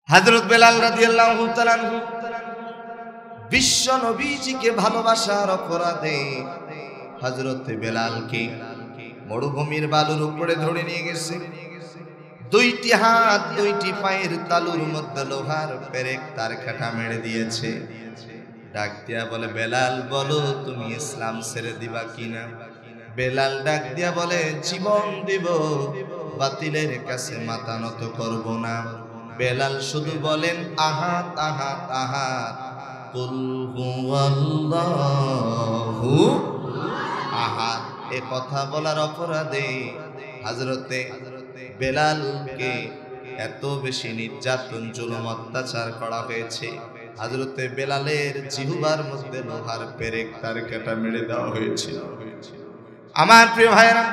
হযরত বেলাল রাদিয়াল্লাহু তাআলা বিশ্ব নবীজিকে ভালোবাসার অপরাধে হযরত বেলালকে মরুভূমির বালুর উপরে ধরে নিয়ে গেছে। দুইটি হাত দুইটি পায়ের তালুর মধ্যে লোহার পেরেক তার কাটা মেরে দিয়েছে। ডাক দিয়া বলে, বেলাল বলো তুমি ইসলাম ছেড়ে দিবা কিনা? বেলাল ডাক দিয়া বলে, জীবন দিব, বাতিলের কাছে মাথা নত করব না। বেলাল শুধু বলেন, আহাত আহাত আহাত, কুল হুয়াল্লাহু আহাদ। এ কথা বলার অপরাধে হযরতে বেলালকে এত বেশি নির্যাতন জুলুম অত্যাচার করা হয়েছে। হযরতে বেলালের জিহ্বার মধ্যে লোহার পেরেক তার কাটা মেরে দেওয়া হয়েছিল। আমার প্রিয় ভাইরা,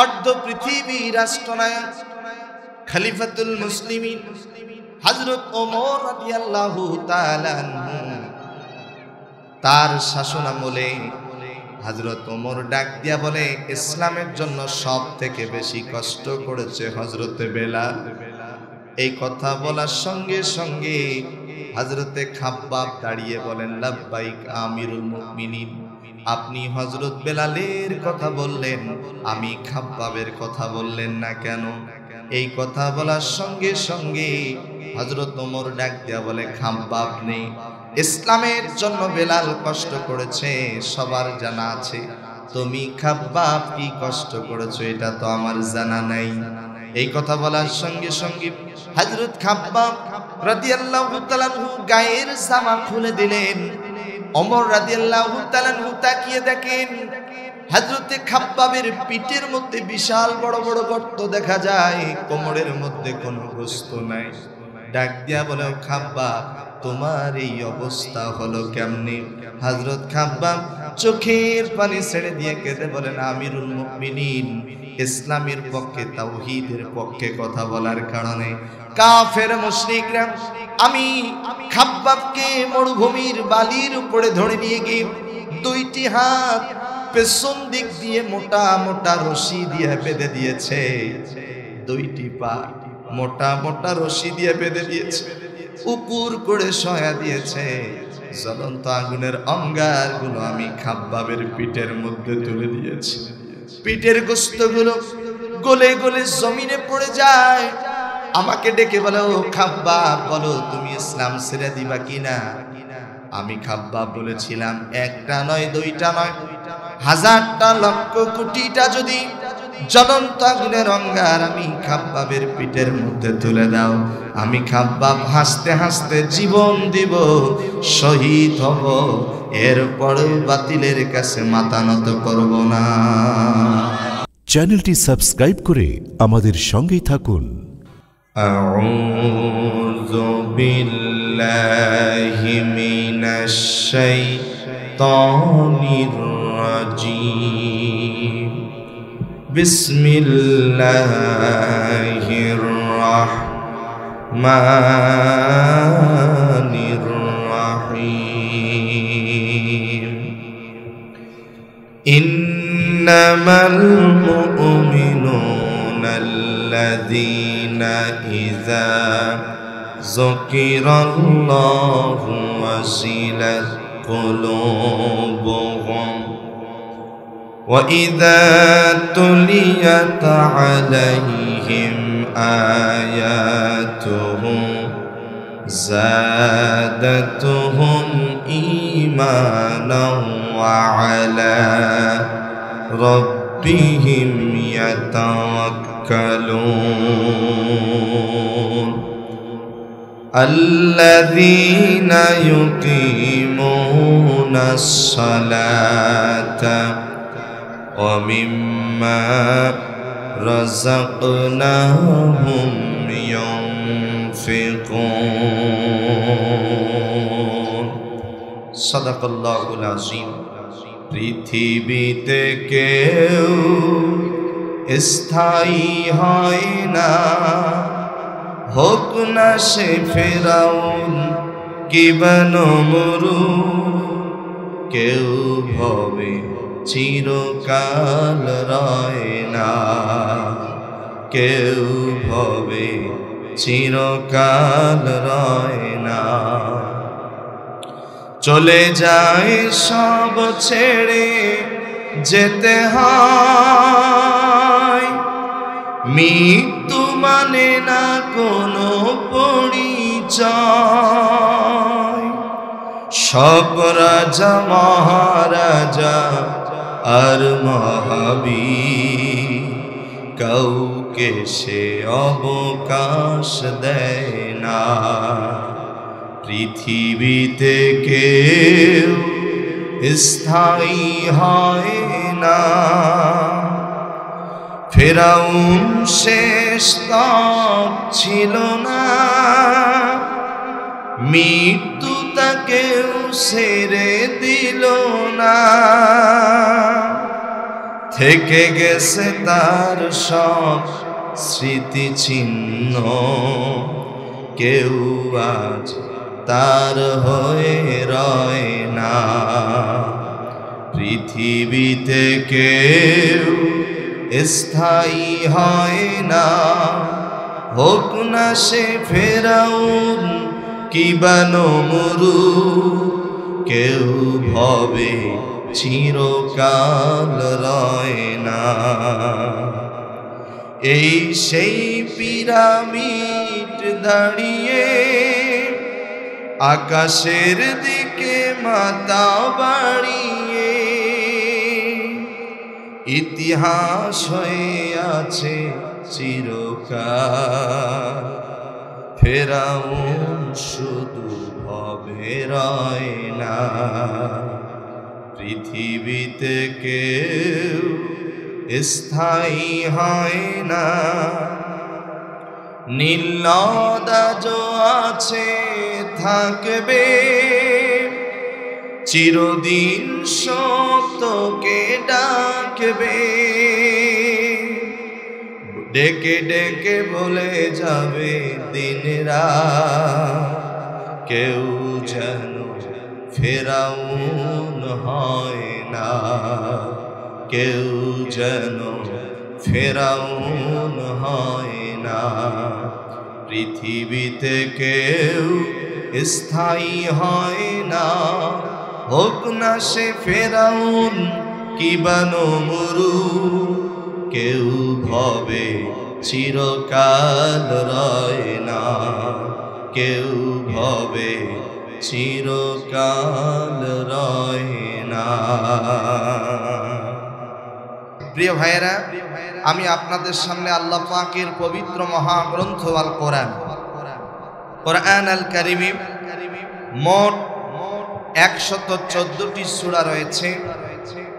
অর্ধ পৃথিবী রাষ্ট্রনায়ক খলিফাতুল মুসলিমিন হযরত ওমর রাদিয়াল্লাহু তাআলা তার শাসনামলে হযরত ওমর ডাক দিয়া বলে, ইসলামের জন্য সব থেকে বেশি কষ্ট করেছে হযরতে বেলাল। এই কথা বলার সঙ্গে সঙ্গে হযরতে খাব্বাব দাঁড়িয়ে বলেন, লাব্বাইক আমিরুল মুমিনিন। আপনি হযরত বেলালের কথা বললেন, আমি খাব্বাবের কথা বললেন না কেন? এই কথা বলার সঙ্গে সঙ্গে হযরত ওমর ডাক দিয়া বলে, খাব্বাব নেই, ইসলামের জন্য বেলাল কষ্ট করেছে সবার জানা আছে, তুমি খাব্বাব কি কষ্ট করেছো এটা তো আমার জানা নাই। এই কথা বলার সঙ্গে সঙ্গে হযরত খাব্বাব রাদিয়াল্লাহু তাআলা গায়ের জামা খুলে দিলেন। ওমর রাদিয়াল্লাহু তাআলা তাকিয়ে দেখেন হযরতে খাব্বাবের পিঠের মধ্যে বিশাল বড় বড় গর্ত দেখা যায়, কোমরের মধ্যে কোনো গোশত নাই। ডাক দিয়া বলে, খাব্বাব তোমার এই অবস্থা হলো কেমনে? হযরত খাব্বাব চোখের পানি ছেড়ে দিয়ে কেঁদে বলেন, আমিরুল মুমিনিন, ইসলামের পক্ষে তাওহীদের পক্ষে কথা বলার কারণে কাফের মুশরিকরা আমি খাব্বাবকে মরুভূমির বালির উপরে ধরে নিয়ে গিয়ে দুইটি হাত পেছন দিক দিয়ে মোটা মোটা রশি দিয়ে বেঁধে দিয়েছে, দুইটি পা মোটা মোটা রশি দিয়ে বেঁধে দিয়েছে, উপর করে সয়া দিয়েছে। জ্বলন্ত আগুনের অঙ্গারগুলো আমি খাব্বাবের পিঠের মধ্যে তুলে দিয়েছি। পিঠের গোশতগুলো গলে গলে জমিনে পড়ে যায়। আমাকে ডেকে বলে, ও খাব্বাব বলো তুমি ইসলাম ছেড়ে দিবা কিনা? আমি খাব্বাব বলেছিলাম, একটা নয় দুইটা নয়, হাজারটা লক্ষ কোটিটা যদি জ্বলন্ত আগুনের অঙ্গার আমি খাব্বাবের পিঠের মধ্যে তুলে দাও, আমি খাব্বাব হাসতে হাসতে জীবন দিব, শহীদ হব, এরপরেও বাতিলের কাছে মাথা নত করব না। চ্যানেলটি সাবস্ক্রাইব করে আমাদের সঙ্গেই থাকুন। আউযু বিল্লাহি মিনাশ শাইতানির রাজীম। বিসমিল্লাহির রাহমানির রাহিম। ইন্নামাল মুমিনুনা আল্লাযীনা ইযা যুকিরাল্লাহু ওয়াজিলাত কুলুবুহুম وَإِذَا تُلِيَتْ عَلَيْهِمْ آيَاتُهُ زَادَتْهُمْ إِيمَانًا وَعَلَى رَبِّهِمْ يَتَوَكَّلُونَ الَّذِينَ يُقِيمُونَ الصَّلَاةَ وَمِمَّا رَزَقْنَاهُمْ يُنْفِقُونَ সাদাকাল্লাহুল আযীম। পৃথিবীতে কেউ স্থায়ী হয় না, হোক না সে ফেরাউন কিবা নমরুদ, কেউ ভবে চিরকাল রয় না, কেউ ভবে চিরকাল রয় না। চলে যায় সব ছেড়ে যেতে হয়, মৃত্যু মানে না কোনো পরিচয়। সব রাজা মহারাজা আর মহাবীর কাউকে সে অবকাশ দেয় না। পৃথিবীতে কেউ স্থায়ী হয় না। ফেরাউন শেষ তক ছিল না, মৃত্যু তাকেও ছেড়ে দিল না। থেকে গেছে তার সব স্মৃতি চিহ্ন, কেউ আজ তার হয়ে রয় না। পৃথিবীতে কেউ স্থায়ী হয় না, হোক না সে ফেরাউন কিবা নমরুদ, কেউ ভবে চিরকাল রয় না। এই সেই পিরামিড দাঁড়িয়ে আকাশের দিকে মাথা বাড়িয়ে, ইতিহাস হয়ে আছে চিরকাল। ফেরাউন শুধু ভবে রয় না। পৃথিবীতে কেউ স্থায়ী হয় না। নীলনদ আছে থাকবে, চিরদিন সত্যকে ডাকবে। ডেকে ডেকে বলে যাবে দিন রাত, কেউ যেন ফেরাউন হয় না। কেউ যেন ফেরাউন হয় না। পৃথিবীতে কেউ স্থায়ী হয় না, হোক না সে ফেরাউন কিবা নমরুদ, কেউ ভবে চিরকাল রয় না। কেউ ভবে চিরকাল রয় না। প্রিয় ভাইয়েরা, আমি আপনাদের সামনে আল্লাহ পাকের পবিত্র মহাগ্রন্থ আল কোরআন, কোরআন আল কারীমে মোট 114টি সূরা রয়েছে।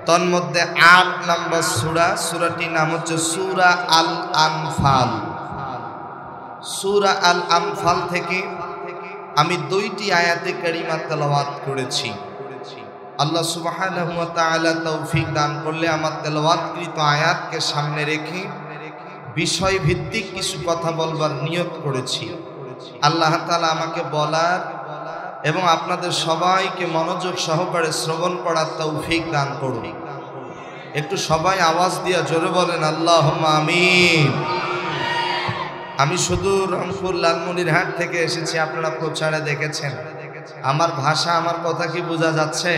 তন্মধ্যে 8 নম্বর সূরা, সূরাটির নাম হচ্ছে সূরা আল আনফাল। সূরা আল আনফাল থেকে আমি 2টি আয়াতে কারিমা তেলাওয়াত করেছি। আল্লাহ সুবহানাহু ওয়া তাআলা তৌফিক দান করলে আমার তেলাওয়াতকৃত আয়াতকে সামনে রেখে বিষয় ভিত্তিক কিছু কথা বলবার নিয়ত করেছি। আল্লাহ তাআলা আমাকে বলার এবং আপনাদের সবাইকে মনোযোগ সহকারে শ্রবণ করার তৌফিক দান করুন। একটু সবাই আওয়াজ দিয়ে জোরে বলেন আল্লাহুম্মা আমিন। আমি শুধু রংপুর লালমনিরহাট থেকে এসেছি, আপনারা প্রচারে দেখেছেন। আমার ভাষা, আমার কথা কি বোঝা যাচ্ছে?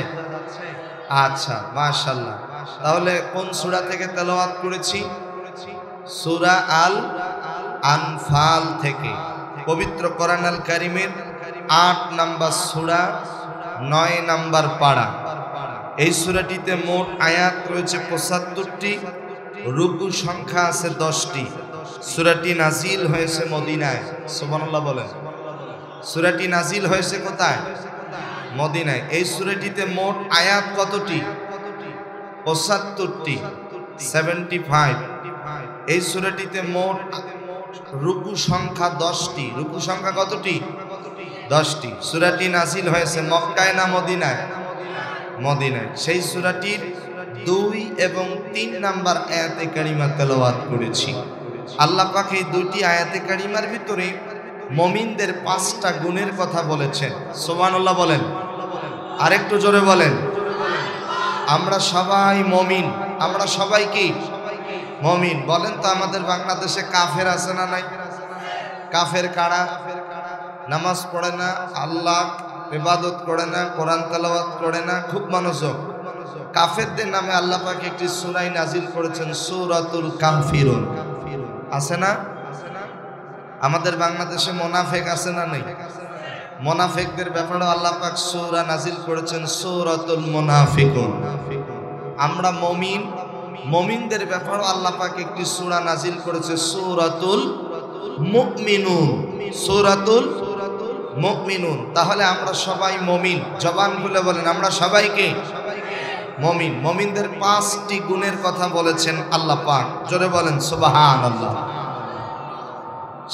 আচ্ছা, মাশাআল্লাহ। তাহলে কোন সূরা থেকে তেলাওয়াত করেছি? সূরা আল আনফাল থেকে। পবিত্র কোরআন আল কারীমের 8 নম্বর সূরা, 9 নম্বর পারা। এই সূরাটিতে মোট আয়াত রয়েছে 75টি, রুকু সংখ্যা আছে 10টি। সূরাটি নাজিল হয়েছে মদিনায়। সুবহানাল্লাহ বলেন। সূরাটি নাজিল হয়েছে কোথায়? মদিনায়। এই সূরাটিতে মোট আয়াত কতটি? 75টি, 75। এই সূরাটিতে মোট রুকু সংখ্যা 10টি। রুকু সংখ্যা কতটি? 10টি। সূরাটি নাজিল হয়েছে মক্কায় না মদিনায়? মদিনায়। সেই সূরাটির 2 এবং 3 নাম্বার আয়াতে কারিমা তেলাওয়াত করেছি। আল্লাহ পাক এই 2টি আয়াতে কারিমার ভিতরে মুমিনদের 5টা গুণের কথা বলেছেন। সুবহানাল্লাহ বলেন। আরেকটু জোরে বলেন। আমরা সবাই মুমিন। আমরা সবাই কি মুমিন? বলেন তো, আমাদের বাংলাদেশে কাফের আছে না নাই? কাফের কারা? নামাজ পড়ে না, আল্লাহ ইবাদত করে না, কোরআন তেলাওয়াত করে না, খুব মনোযোগ। কাফেরদের নামে আল্লাহ পাক একটি সূরা নাজিল করেছেন, সূরাতুল কাফিরুন। আছে না? আমাদের বাংলাদেশে মুনাফিক আছে না নেই? মুনাফিকদের ব্যাপারে আল্লাহ পাক সূরা নাজিল করেছেন, সূরাতুল মুনাফিকুন। আমরা মুমিন, মুমিনদের ব্যাপারে আল্লাহ পাক একটি সূরা নাজিল করেছে, সূরাতুল মুমিনুন। সূরাতুল মুমিনুন। তাহলে আমরা সবাই মুমিন। জবান খুলে বলেন আমরা সবাইকে মুমিন। মুমিনদের 5টি গুণের কথা বলেছেন আল্লাহ পাক, জোরে বলেন সুবহানাল্লাহ।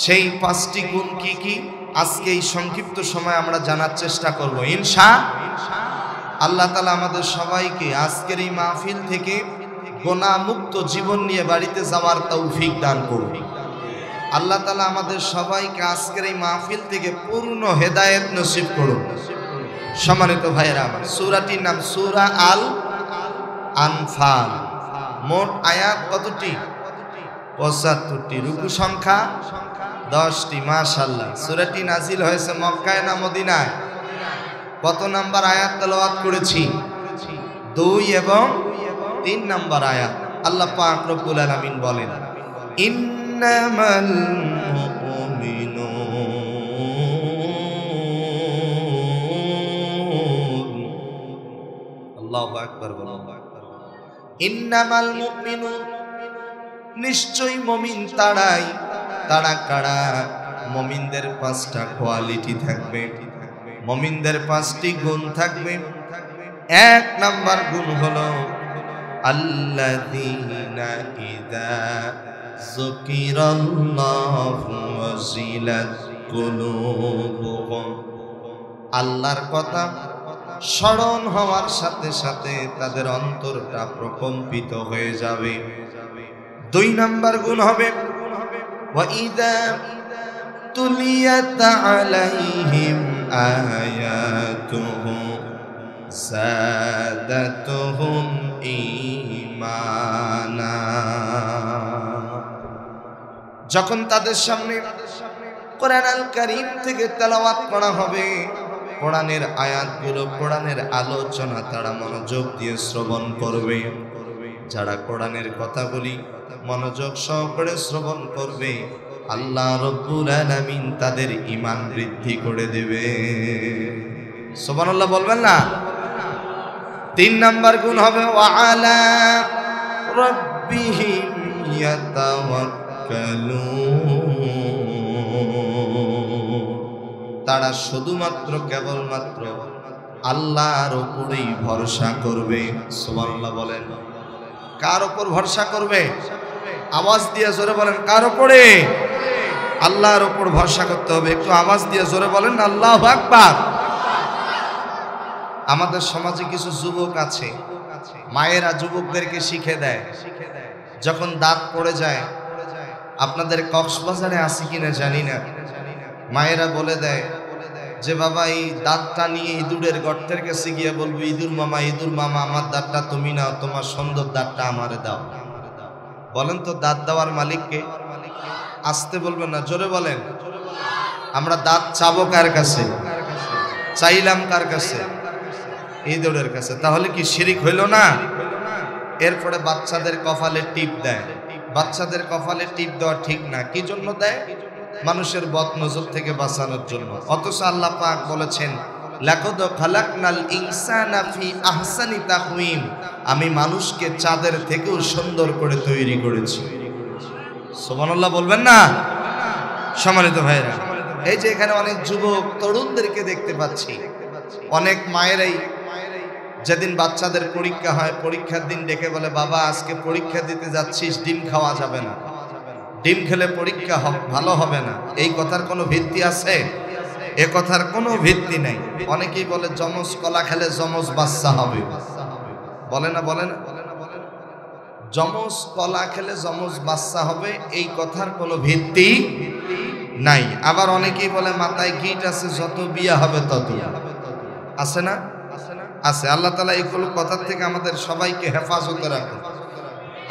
সেই 5টি গুণ কি কি আজকে এই সংক্ষিপ্ত সময় আমরা জানার চেষ্টা করব ইনশাআল্লাহ তাআলা। আমাদের সবাইকে আজকের এই মাহফিল থেকে গুনাহমুক্ত জীবন নিয়ে বাড়িতে যাওয়ার তৌফিক দান করুন আল্লাহ তাআলা। আমাদের সবাইকে আজকের এই মাহফিল থেকে পূর্ণ হেদায়েত নসিব করুন। সম্মানিত ভাইয়েরা আমার, সূরাটির নাম সূরা আল আনফাল। মোট আয়াত কতটি? 75টি। রুকু সংখ্যা 10টি। মাশাআল্লাহ। সূরাটি নাজিল হয়েছে মক্কায় না মদিনায়? কত নাম্বার আয়াত তেলাওয়াত করেছি? 2 এবং 3 নাম্বার আয়াত। আল্লাহ পাক রব্বুল আলামিন বলেন, ইন্নামাল মুমিনুন, আল্লাহু আকবার বলেন, ইন্নামাল মুমিনুন, নিশ্চয়ই মুমিন তারাই। তারা কারা? মুমিনদের 5টা কোয়ালিটি থাকবে, মুমিনদের 5টি গুণ থাকবে। 1 নাম্বার গুণ হলো আল্লাযীনা ইযা যুকিরাল্লাহু ওয়াজিলাত কুলুবুহুম, আল্লাহর কথা স্মরণ হওয়ার সাথে সাথে তাদের অন্তরটা প্রকম্পিত হয়ে যাবে। 2 নাম্বার গুণ হবে ওয়াইদা তুলিয়াত আলাইহিম আয়াতুহু যাদাতুহুম ঈমানা, যখন তাদের সামনে কোরআন আল কারীম থেকে তেলাওয়াত করা হবে, কোরআনের আয়াতগুলো, কোরআনের আলোচনা তারা মনোযোগ দিয়ে শ্রবণ করবে। যারা কোরআনের কথাগুলি মনোযোগ সহকারে শ্রবণ করবে, আল্লাহ রব্বুল আলামিন তাদের ঈমান বৃদ্ধি করে দেবে। সুবহানাল্লাহ বলবেন না? 3 নাম্বার গুণ হবে ওয়া আলা রাব্বিহিম ইয়াতাওয়াক্কালুন, তারা শুধুমাত্র কেবলমাত্র আল্লাহর উপরেই ভরসা করবে। সুবহানাল্লাহ বলেন। কার উপর ভরসা করবে? আওয়াজ দিয়ে জোরে বলেন, কার উপরে? আল্লাহর উপর ভরসা করতে হবে। একটু আওয়াজ দিয়ে জোরে বলেন আল্লাহু আকবার। আমাদের সমাজে কিছু যুবক আছে, মায়েরা যুবকদেরকে শিখে দেয়, যখন দাঁত পড়ে যায়, আপনাদের কক্সবাজারে আছে কিনা জানি না, মায়েরা বলে দেয় যে বাবা এই দাঁতটা নিয়ে ইঁদুরের গর্তের কাছে গিয়ে বলবো, ইঁদুর মামা, ইঁদুর মামা, আমার দাঁতটা তুমি নাও, তোমার সুন্দর দাঁতটা আমারে দাও। বলেন তো দাঁত দেওয়ার মালিককে? আসতে বলবেন না, জোরে বলেন। আমরা দাঁত চাবো কার কাছে? চাইলাম কার কাছে? ইঁদুরের কাছে। তাহলে কি শিরিক হইল না? এরপরে বাচ্চাদের কপালে টিপ দেয়। বাচ্চাদের কপালে টিপ দেওয়া ঠিক না। কি জন্য দেয়? মানুষের বদনজর থেকে বাঁচানোর জন্য। অথচ আল্লাহ পাক বলেছেন, লাকাদ খালাকনাল ইনসানা ফি আহসানি তাকওয়িম, আমি মানুষকে চাঁদের থেকেও সুন্দর করে তৈরি করেছি। সুবহানাল্লাহ বলবেন না? সম্মানিত ভাইরা, এই যে এখানে অনেক যুবক তরুণদেরকে দেখতে পাচ্ছি, অনেক মায়েরাই যেদিন বাচ্চাদের পরীক্ষা হয়, পরীক্ষার দিন ডেকে বলে, বাবা আজকে পরীক্ষা দিতে যাচ্ছিস, ডিম খাওয়া যাবে না, ডিম খেলে পরীক্ষা ভালো হবে না। এই কথার কোনো ভিত্তি আছে? এ কথার কোনো ভিত্তি নেই। অনেকেই বলে যমজ কলা খেলে যমজ বাচ্চা হবে। বলে না? বলে না? যমজ কলা খেলে যমজ বাচ্চা হবে, এই কথার কোনো ভিত্তি নাই। আবার অনেকেই বলে মাথায় গিট আছে, যত বিয়া হবে তত। আছে না? আছে। আল্লাহ তাআলা এইগুলো কথার থেকে আমাদের সবাইকে হেফাজতে রাখুন।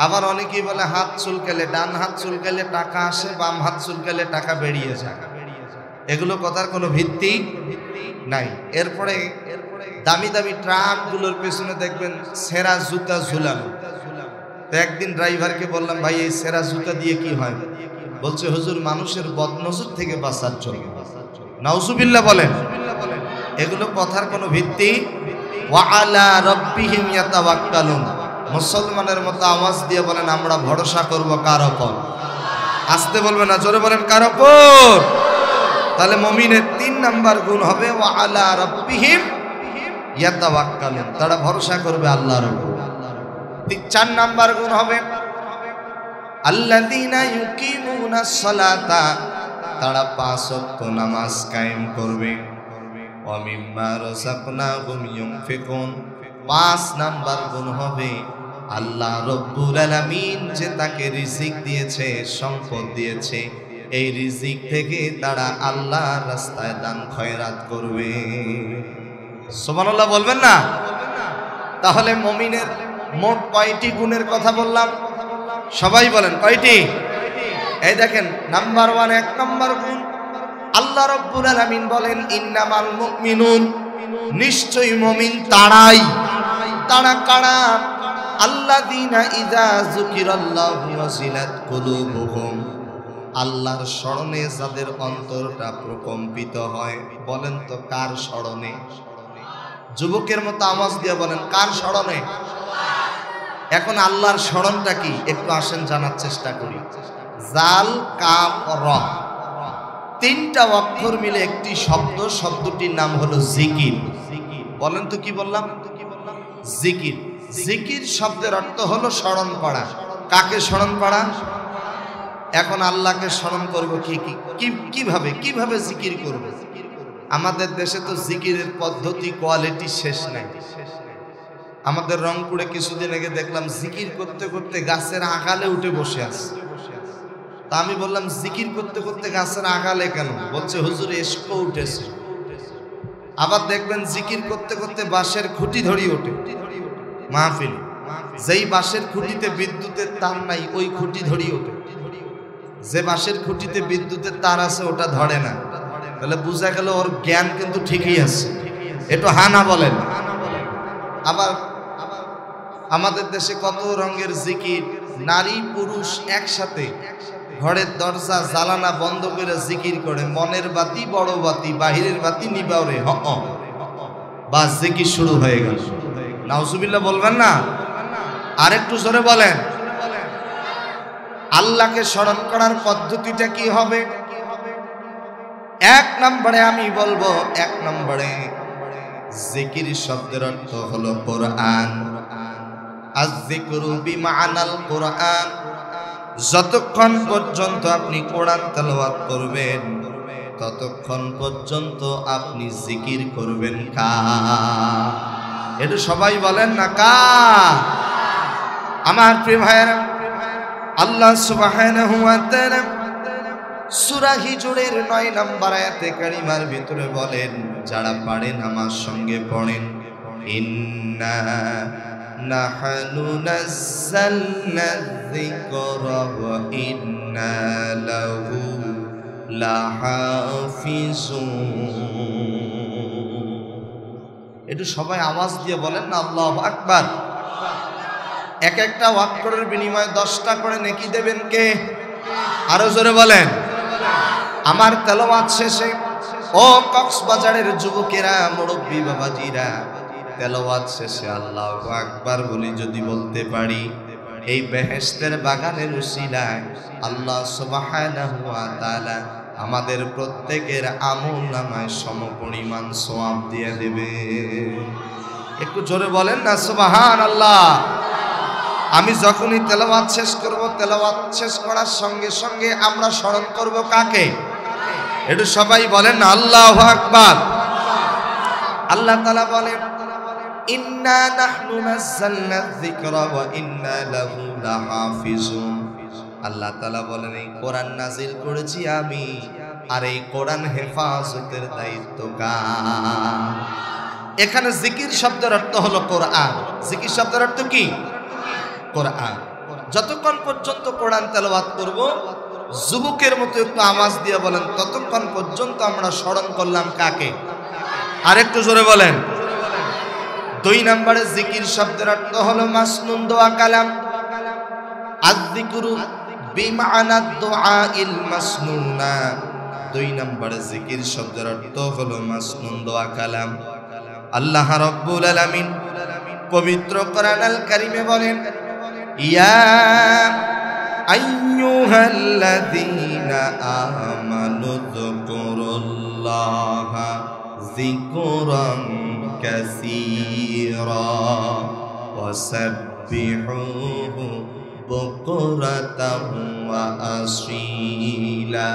আবার অনেকেই বলে হাত চুলকালে, ডান হাত চুলকালে টাকা আসে, বাম হাত চুলকালে টাকা বেরিয়ে যায়। এগুলো কথার কোনো ভিত্তি নাই। এরপরে দামি দামি ট্রাকগুলোর পেছনে দেখবেন সেরা জুতা ঝুলানো। তো একদিন ড্রাইভারকে বললাম, ভাই এই সেরা জুতা দিয়ে কি হয়? বলছে, হুজুর মানুষের বদনজর থেকে বাঁচার জন্য। নাউজুবিল্লাহ বলেন। এগুলো কথার কোনো ভিত্তি। ওয়া আলা রাব্বিহিম ইয়াতাওয়াক্কালুন। মুসলমানের মতো আওয়াজ দিয়ে বলেন, আমরা ভরসা করব কার উপর? আসতে বলবেন না, জোরে বলেন কার উপর? তাহলে মুমিনের 3 নাম্বার গুণ হবে ওয়া আলা রাব্বিহিম ইয়াতাওয়াক্কালুন, তারা ভরসা করবে আল্লাহর উপর। 4 নাম্বার গুণ হবে আল্লাযীনা ইউকিমুনাস সালাতা, তারা 5 ওয়াক্ত নামাজ কায়েম করবে। ওয়া মিম্মা রাযাকনাহুম ইউনফিকুন। 5 নাম্বার গুণ হবে আল্লাহ রব্বুল আলামিন যে তাকে রিজিক দিয়েছে, সম্পদ দিয়েছে, এই রিজিক থেকে তারা আল্লাহর রাস্তায় দান খয়রাত করবে। সুবহানাল্লাহ বলবেন না? তাহলে মুমিনের মোট কয়টি গুণের কথা বললাম? সবাই বলেন কয়টি? এই দেখেন, নাম্বার 1, 1 নাম্বার গুণ, আল্লাহ রাব্বুল আলামিন বলেন ইন্নামাল মুমিনুন, নিশ্চয়ই মুমিন তারাই। তারা কারা? আল্লাযীনা ইযা যুকিরাল্লাহু ওয়াজিলাত কুলুবুহুম, আল্লাহর স্মরণে যাদের অন্তরটা প্রকম্পিত হয়। বলেন তো কার স্মরণে? যুবকের মতো আওয়াজ দিয়ে বলেন, কার স্মরণে? এখন আল্লাহর স্মরণটা কি একটু আসেন জানার চেষ্টা করি। জাল কাফ র, 3টা অক্ষর মিলে একটি শব্দ, শব্দটির নাম হলো জিকির। বলেন তো কি বললাম? জিকির। জিকির শব্দের অর্থ হলো স্মরণ করা। কাকে স্মরণ করা? এখন আল্লাহকে স্মরণ করব কিভাবে জিকির করব? আমাদের দেশে তো জিকিরের পদ্ধতি, কোয়ালিটি শেষ নাই। আমাদের রংপুরে কিছুদিন আগে দেখলাম জিকির করতে করতে গাছের আগালে উঠে বসে আছে। তা আমি বললাম, জিকির করতে করতে গাছের আগালে কেন? বলছে, হুজুর এসকো উঠেছে। আবার দেখবেন জিকির করতে করতে বাঁশের খুঁটি ধরিয়ে ওঠে মাহফিল। যেই বাঁশের খুঁটিতে বিদ্যুতের তার নাই, ওই খুঁটি ধরিয়ে ওঠে। যে বাঁশের খুঁটিতে বিদ্যুতের তার আছে, ওটা ধরে না। তাহলে বোঝা গেল ওর জ্ঞান কিন্তু ঠিকই আছে। একটু হানা বলেন। আবার আমাদের দেশে কত রঙের জিকির, নারী পুরুষ একসাথে ঘরের দরজা জালানা বন্ধ করে জিকির করে, মনের বাতি বড় বাতি, বাহিরের বাতি নিবাও রে, বাস জিকির শুরু হয়ে গেল। নাউজুবিল্লাহ বলবেন না? আরেকটু জোরে বলেন। আল্লাহকে স্মরণ করার পদ্ধতিটা কি হবে? 1 নম্বরে আমি বলবো, 1 নম্বরে জিকির শব্দের অর্থ হলো কোরআন। আয-যিকরু বিমানাল কোরআন, যতক্ষণ পর্যন্ত আপনি কোরআন তেলাওয়াত করবেন ততক্ষণ পর্যন্ত আপনি জিকির করবেন। কার? এটা সবাই বলেন না কার? আমার প্রিয় ভাইয়েরা, আল্লাহ সুবহানাহু ওয়া তাআলা সূরা হিজরের 9 নম্বর আয়াতে কারিমার ভিতরে বলেন, যারা পারেন আমার সঙ্গে পড়েন, ইন্না নাহনু নাযালনা যিকরা ওয়া ইন্না লাহু লাহাফিজুন। একটু সবাই আওয়াজ দিয়ে বলেন না আল্লাহু আকবার। এক একটা ওয়াক্তের বিনিময়ে 10টা করে নেকি দেবেন কে? আরো জোরে বলেন। আমার তেলাওয়াত শেষে ও কক্সবাজারের যুবকেরা, মুরব্বী বাবাজিরা, তেলাওয়াত শেষে আল্লাহু আকবার বলি যদি বলতে পারি, এই বেহেশতের বাগানের উসিলায় আল্লাহ সুবহানাহু ওয়া তাআলা আমাদের প্রত্যেকের আমল নামায় সমপরিমাণ সওয়াব দিয়ে দেবে। একটু জোরে বলেন না সুবহানাল্লাহ। আমি যখনই তেলাওয়াত শেষ করব, তেলাওয়াত শেষ করার সঙ্গে সঙ্গে আমরা স্মরণ করব কাকে? একটু সবাই বলেন আল্লাহু আকবার। আল্লাহ তাআলা বলেন, ইন্না নাহনু নাযালনা যিকরা ওয়া ইন্না লাহু লাহাফিজুন। আল্লাহ তাআলা বলেন, এই কোরআন নাজিল করেছি আমি, আর এই কোরআন হেফাজতের দায়িত্ব কার? এখানে জিকির শব্দের অর্থ হলো কোরআন। জিকির শব্দের অর্থ কি? কোরআন। যতক্ষণ পর্যন্ত কোরআন তেলাওয়াত করব, যুবকের মতো একটু আওয়াজ দিয়ে বলেন, ততক্ষণ পর্যন্ত আমরা স্মরণ করলাম কাকে? আরেকটু জোরে বলেন। 2 নম্বরে জিকির শব্দের অর্থ হলো মাসনুন দোয়া কালাম। আয-যিকরু বিমানা দুআইল মাসনুনা। 2 নম্বরে জিকির শব্দের অর্থ হলো মাসনুন দোয়া কালাম। আল্লাহ রাব্বুল আলামিন পবিত্র কোরআন আল কারীমে বলেন, ইয়া আইয়ুহাল্লাযীনা আমানু যকুরুল্লাহা যিকরান কাসীরা ওয়াসাব্বিহুহু বুকরাতাও ওয়া আসীলা।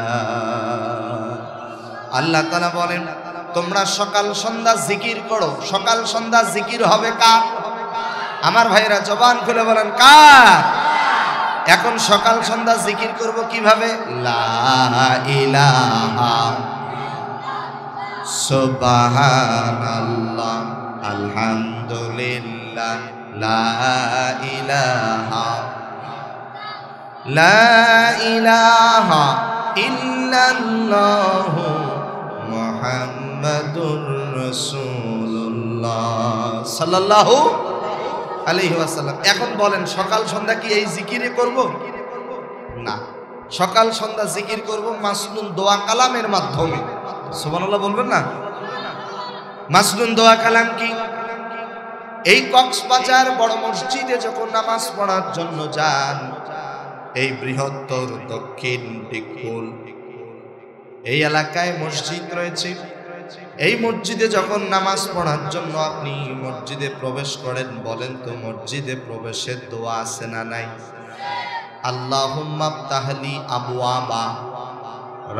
আল্লাহ তাআলা বলেন, তোমরা সকাল সন্ধ্যা জিকির করো। সকাল সন্ধ্যা জিকির হবে কার? আমার ভাইরা জবান খুলে বলেন কার? এখন সকাল সন্ধ্যা জিকির করব কিভাবে? লা ইলাহা সুবহানাল্লাহ আলহামদুলিল্লাহ লা ইলাহা ইল্লাল্লাহ মুহাম্মাদুর রাসূলুল্লাহ সাল্লাল্লাহু আলাইহি ওয়াসাল্লাম। এখন বলেন, সকাল সন্ধ্যা কি এই জিকিরে করব? না, সকাল সন্ধ্যা জিকির করব মাসনুন দোয়া কালামের মাধ্যমে। সুবহানাল্লাহ বলবেন না? মাসনুন দোয়া কালাম কি? এই কক্সবাজার বড় মসজিদে যখন নামাজ পড়ার জন্য যান, এই বৃহত্তর দক্ষিণ দিকপুর এই এলাকায় মসজিদ রয়েছে। এই মসজিদে যখন নামাজ পড়ার জন্য আপনি মসজিদে প্রবেশ করেন, বলেন তো মসজিদে প্রবেশের দোয়া আছে না নাই? আল্লাহুম্মা ফতাহলি আবওয়াবা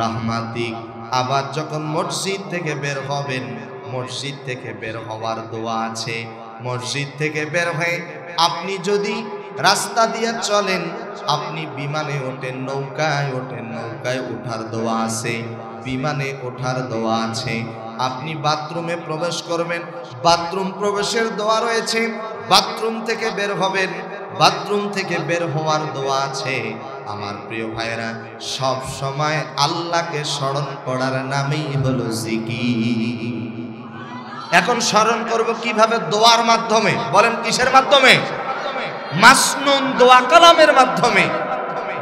রাহমাতিক। আবার যখন মসজিদ থেকে বের হবেন, মসজিদ থেকে বের হওয়ার দোয়া আছে। মসজিদ থেকে বের হয়ে আপনি যদি রাস্তা দিয়ে চলেন, আপনি বিমানে ওঠেন, নৌকায় ওঠেন, নৌকায় ওঠার দোয়া আছে, বিমানে ওঠার দোয়া আছে। আপনি বাথরুমে প্রবেশ করবেন, বাথরুম প্রবেশের দোয়া রয়েছে। বাথরুম থেকে বের হবেন, বাথরুম থেকে বের হওয়ার দোয়া আছে। আমার প্রিয় ভাইরা, সব সময় আল্লাহকে স্মরণ করার নামই হলো জিকির। এখন স্মরণ করব কিভাবে? দোয়ার মাধ্যমে। বলেন কিসের মাধ্যমে? মাসনুন দোয়া কালামের মাধ্যমে।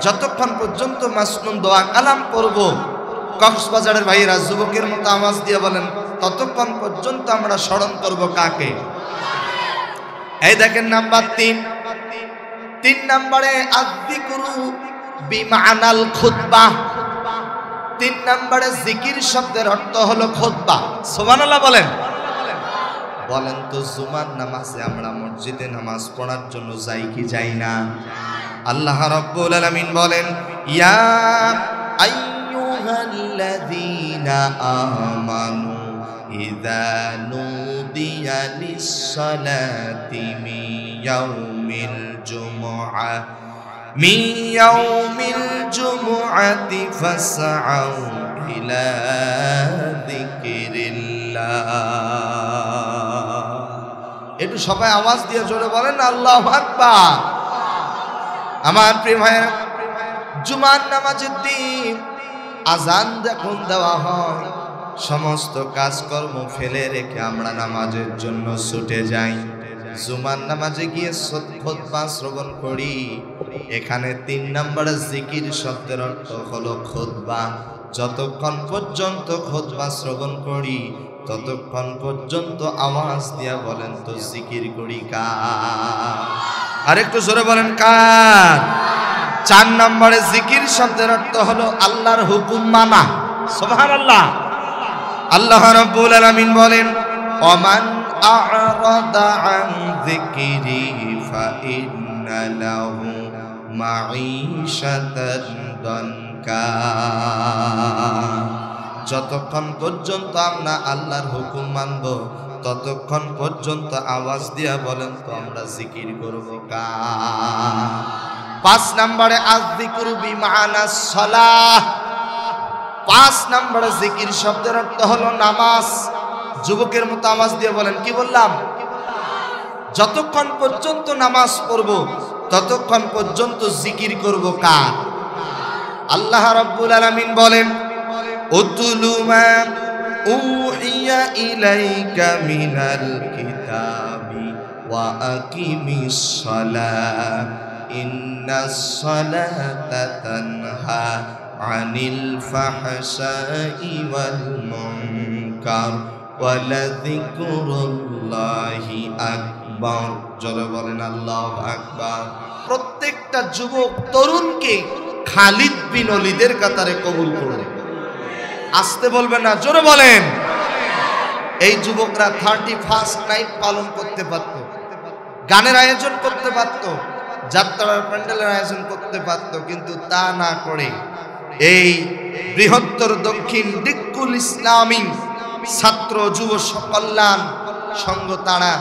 যতক্ষণ পর্যন্ত মাসনুন দোয়া কালাম করব, কক্সবাজারের ভাইয়েরা যুবকের মতো আওয়াজ দিয়ে বলেন, ততক্ষণ পর্যন্ত আমরা স্মরণ করব কাকে? এই দেখেন নাম্বার 3 নম্বরে আয-যিকরু বিমানাল খুতবাহ। 3 নম্বরে জিকির শব্দের অর্থ হলো খুতবা। সুবহানাল্লাহ বলেন। বলেন তো জুমার নামাজে আমরা মসজিদে নামাজ পড়ার জন্য যাই কি যাই না? আল্লাহ রাব্বুল আলামিন বলেন, ইয়া আইয়ুহাল্লাযীনা আমানু ইযা নুদিয়া লিস-সালাতি মিন ইয়াউমিল জুমআতি ফাসআউ ইলা যিকরিল্লাহ। একটু সবাই আওয়াজ দিয়ে জোরে বলেন আল্লাহু আকবার। আমার প্রিয় ভাইরা, জুমার নামাজের দিন আজান যখন দেওয়া হয়, সমস্ত কাজকর্ম ফেলে রেখে আমরা নামাজের জন্য ছুটে যাই। জুমার নামাজে গিয়ে খুতবা শ্রবণ করি। এখানে 3 নম্বরে জিকির শব্দের অর্থ হলো খুতবা। যতক্ষণ পর্যন্ত খুতবা শ্রবণ করি, ততক্ষণ পর্যন্ত আওয়াজ দিয়া বলেন তো জিকির করি কার? আরেকটু জোরে বলেন কার? 4 নম্বরে জিকির শব্দের অর্থ হলো আল্লাহর হুকুম মানা। সুবহানাল্লাহ। আল্লাহ রাব্বুল আলামিন বলেন, ওমান আ'রাদা আন যিকরি ফাইন্না লাহু মাঈশাতান দানকা। যতক্ষণ পর্যন্ত আমরা আল্লাহর হুকুম মানব, ততক্ষণ পর্যন্ত আওয়াজ দিয়া বলেন তো আমরা জিকির করব কার? 5 নম্বরে আয-যিকরু বিমানাস সালাহ। 5 নম্বরে জিকির শব্দের অর্থ হলো নামাজ। যুবকের মতো আওয়াজ দিয়ে বলেন, কি বললাম? যতক্ষণ পর্যন্ত নামাজ পড়ব, ততক্ষণ পর্যন্ত জিকির করব কার? আল্লাহ রাব্বুল আলামিন বলেন, উতলু মা উহিয়া ইলাইকা মিনাল কিতাবি ওয়া আকিমিস সালাহ ইন্নাস সালাতা তানহা আনিল ফাহশাই ওয়াল মুনকার ওয়ালাযিকরুল্লাহি আকবার। জোরে বলেন আল্লাহু আকবার। প্রত্যেকটা যুবক তরুণকে খালিদ বিন ওলীদের কাতারে কবুল করুন। আসতে বলবেন না, জোরে বলেন। এই যুবকরা 31st নাইট পালন করতে পারত, গানের আয়োজন করতে পারত, যাত্রার প্যান্ডেলের আয়োজন করতে পারত, কিন্তু তা না করে এই বৃহত্তর দক্ষিণ দিকুল ইসলামী ছাত্র যুব কল্যাণ সংঘ তারা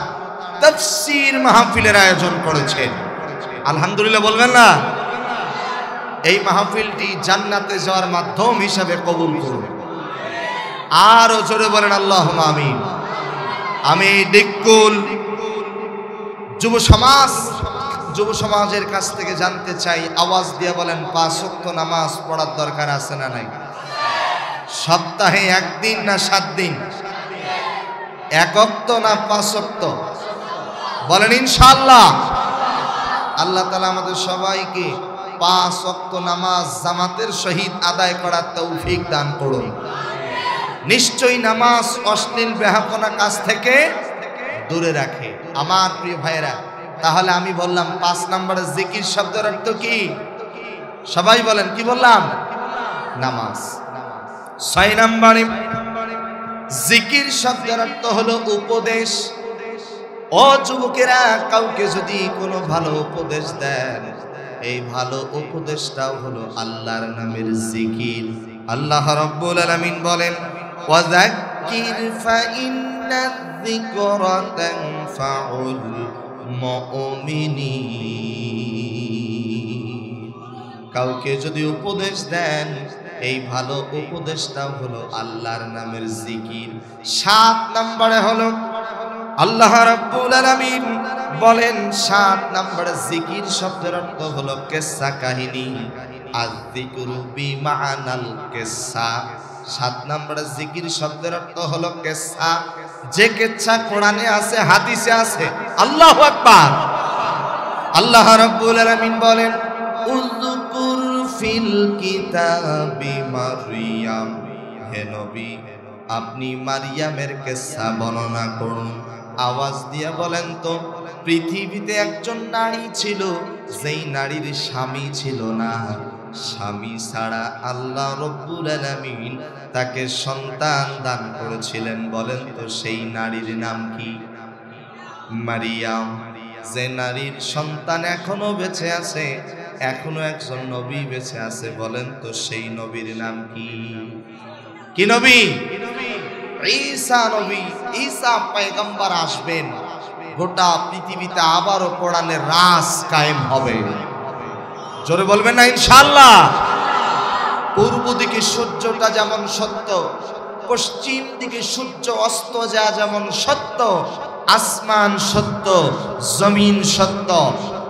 তাফসীর মাহফিলের আয়োজন করেছেন। আলহামদুলিল্লাহ বলবেন না? এই মাহফিলটি জান্নাতে যাওয়ার মাধ্যম হিসাবে কবুল করুন। আরো জোরে বলেন আল্লাহুম্মা আমিন। আমি দিকুল যুব সমাজের কাছ থেকে জানতে চাই, আওয়াজ দিয়ে বলেন, 5 ওয়াক্ত নামাজ পড়ার দরকার আছে না নাই? সপ্তাহে 1 দিন না 7 দিন? 1 ওয়াক্ত না 5 ওয়াক্ত? বলেন ইনশাআল্লাহ। আল্লাহ তাআলা আমাদের সবাইকে 5 ওয়াক্ত নামাজ জামাতের সহিত আদায় করার তৌফিক দান করুন। নিশ্চয়ই নামাজ অশ্লীল বেহাপনা কাজ থেকে দূরে রাখে। আমার প্রিয় ভাইরা, তাহলে আমি বললাম 5 নম্বরের জিকির শব্দের অর্থ কি? সবাই বলেন, কি বললাম? নামাজ। 6 নম্বরে জিকির শব্দের অর্থ হলো উপদেশ। ও যুবকেরা, কাউকে যদি কোনো ভালো উপদেশ দেন, এই ভালো উপদেশটাও হলো আল্লাহর নামের জিকির। আল্লাহ রাব্বুল আলামিন বলেন, ওয়াযাক্কির ফাইন্নায যিকরা তানফাউল মুমিনিন। কাউকে যদি উপদেশ দেন, এই ভালো উপদেশটাও হলো আল্লাহর নামের জিকির। 7 নম্বরে হলো আল্লাহ রাব্বুল আলামিন বলেন, 7 নম্বরে জিকির শব্দের অর্থ হলো কিসসা, কাহিনী। আয-যিকরু বিমানাল কিসসা। 7 নম্বরে জিকির শব্দের অর্থ হলো কিসসা। যে কিসসা কোরআনে আছে, হাদিসে আছে। আল্লাহু আকবার। আল্লাহ রাব্বুল আলামিন বলেন, উযকুর ফিল কিতাবি মারইয়াম। হে নবী, আপনি মারিয়ামের কিসসা বর্ণনা করুন। আওয়াজ দিয়ে বলেন তো, পৃথিবীতে একজন নারী ছিল, যেই নারীর স্বামী ছিল না। স্বামী ছাড়া আল্লাহ রাব্বুল আলামিন তাকে সন্তান দান করেছিলেন। বলেন তো সেই নারীর নাম কি? মারিয়াম। যে নারীর সন্তান এখনো বেঁচে আছে, এখনো একজন নবী বেঁচে আছে। বলেন তো সেই নবীর নাম কি? কি নবী? ঈসা নবী। ঈসা পয়গম্বর আসবেন, গোটা পৃথিবীতে আবারও কোরআনের রাজ কায়েম হবে। জোরে বলবেন না ইনশাআল্লাহ? পূর্ব দিকে সূর্যটা যেমন সত্য, পশ্চিম দিকে সূর্য অস্ত যায় যেমন সত্য, আসমান সত্য, জমিন সত্য,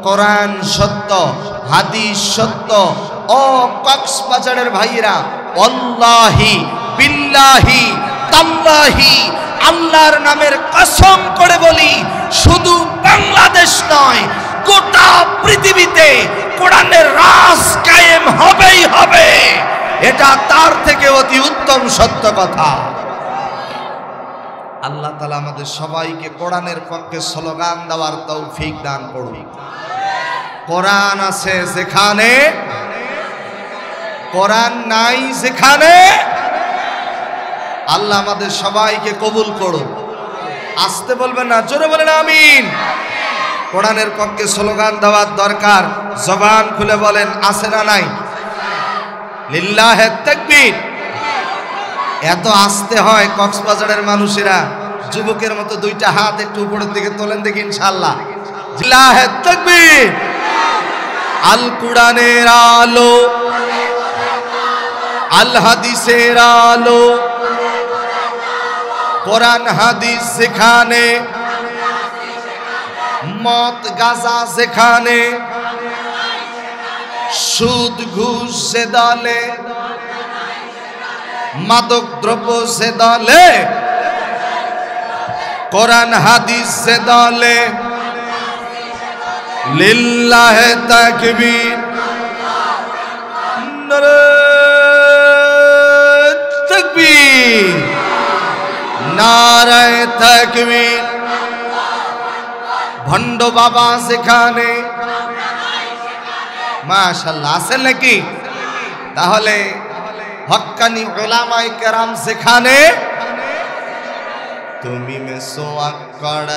কোরআন সত্য, হাদিস সত্য। ও কক্সবাজারের ভাইরা, ওয়াল্লাহি বিল্লাহি তাল্লাহি, আল্লাহর নামের কসম করে বলি, শুধু বাংলাদেশ নয়, গোটা পৃথিবীতে কোরআনের রাজ কায়েম হবেই হবে। এটা তার থেকে অতি উত্তম সত্য কথা। আল্লাহ তাআলা আমাদের সবাইকে কোরআনের পক্ষে স্লোগান দেওয়ার তৌফিক দান করুন। কোরআন আছে যেখানে, কোরআন নাই যেখানে। আল্লাহ আমাদের সবাইকে কবুল করুন। আসতে বলবেন না, জোরে বলেন আমিন। কোরআনের পক্ষে স্লোগান দেওয়ার দরকার। জবান খুলে বলেন, আছে না নাই? লিল্লাহে তাকবীর। এত আসতে হয় কক্সবাজারের মানুষেরা, যুবকের মতো 2টা হাত একটু উপরের দিকে তোলেন দেখি ইনশাআল্লাহ। লিল্লাহে তাকবীর। আল কুরআনের আলো, আল হাদিসের আলো, কোরআন হাদিস যেখানে, মদ গাঁজা যেখানে, সুদ ঘুষ সে দলে, মাদক দ্রব্য সে দলে, কোরআন হাদিস সে দলে, লিল্লাহে তাকবীর, নারে তাকবীর, নারে তাকবীর। ভণ্ড বাবা সেখানে মাশাআল্লাহ আছেন নাকি? তাহলে হক্কানি উলামায়ে কেরাম সেখানে। তুমি মেসোয়াক্কার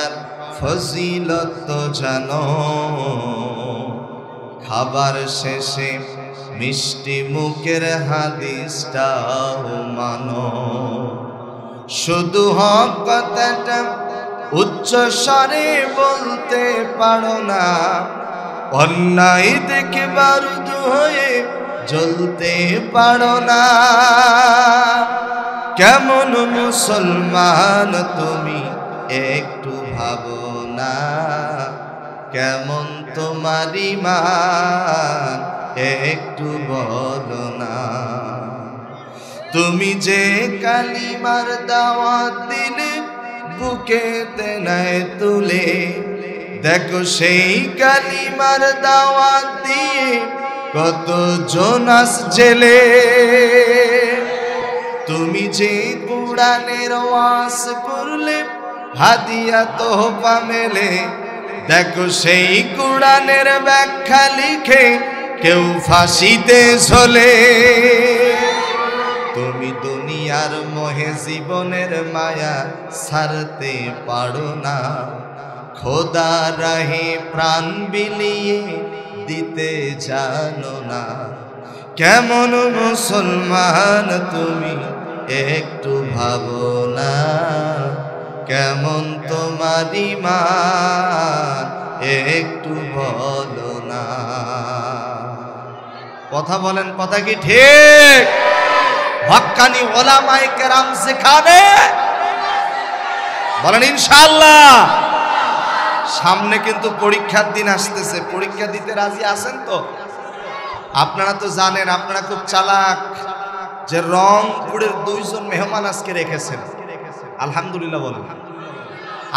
ফজিলত জানো, খাবার শেষে মিষ্টি মুখের হাদিসটাও মানো। শুধু হক কথাটা উচ্চ স্বরে বলতে পারো না, অন্যায় দেখে বারুদ হয়ে জ্বলতে পারো না। কেমন মুসলমান তুমি একটু ভাবো না, কেমন তোমার ঈমান একটু বলো না। তুমি যে কালিমার দাওয়াত দিলে বুকেতে নাই তুলে, দেখো সেই কালিমার দাওয়াত দিয়ে কত জোনাস জেলে। তুমি যে কুরআনের ওয়াজ করলে হাদিয়া তোহফা মেলে, দেখো সেই কুরআনের ব্যাখ্যা লিখে কেউ ফাঁসিতে ঝোলে। তুমি দুনিয়ার মোহে জীবনের মায়া ছাড়তে পারো না, খোদা রাহে প্রাণ বিলিয়ে দিতে জানো না। কেমন মুসলমান তুমি একটু ভাবো না, কেমন তোমার ঈমান একটু বলো না। কথা বলেন, কথা কি ঠিক? হক্কানি উলামায়ে কেরাম সেখানে বলেন ইনশাআল্লাহ। সামনে কিন্তু পরীক্ষার দিন আসতেছে, পরীক্ষা দিতে রাজি আছেন তো? আপনারা তো জানেন, আপনারা খুব চালাক, যে রংপুরের 2 জন মেহমান আজকে রেখেছেন, আলহামদুলিল্লাহ বলেন।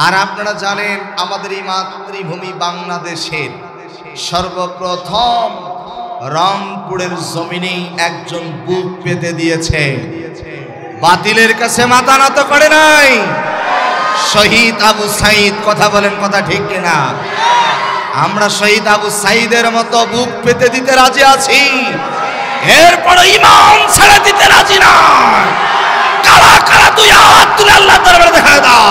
আর আপনারা জানেন আমাদের এই মাতৃভূমি বাংলাদেশের সর্বপ্রথম রংপুরের জমিনে একজন বুক পেতে দিয়েছে, বাতিলের কাছে মাথা নত করে নাই, শহীদ আবু সাঈদ। কথা বলেন, কথা ঠিক কিনা? আমরা শহীদ আবু সাঈদের মতো বুক পেতে দিতে রাজি আছি, এরপর ঈমান ছেড়ে দিতে রাজি না। কারা কারা তুই হাত তুলে আল্লাহর দরবারে দেখা দাও।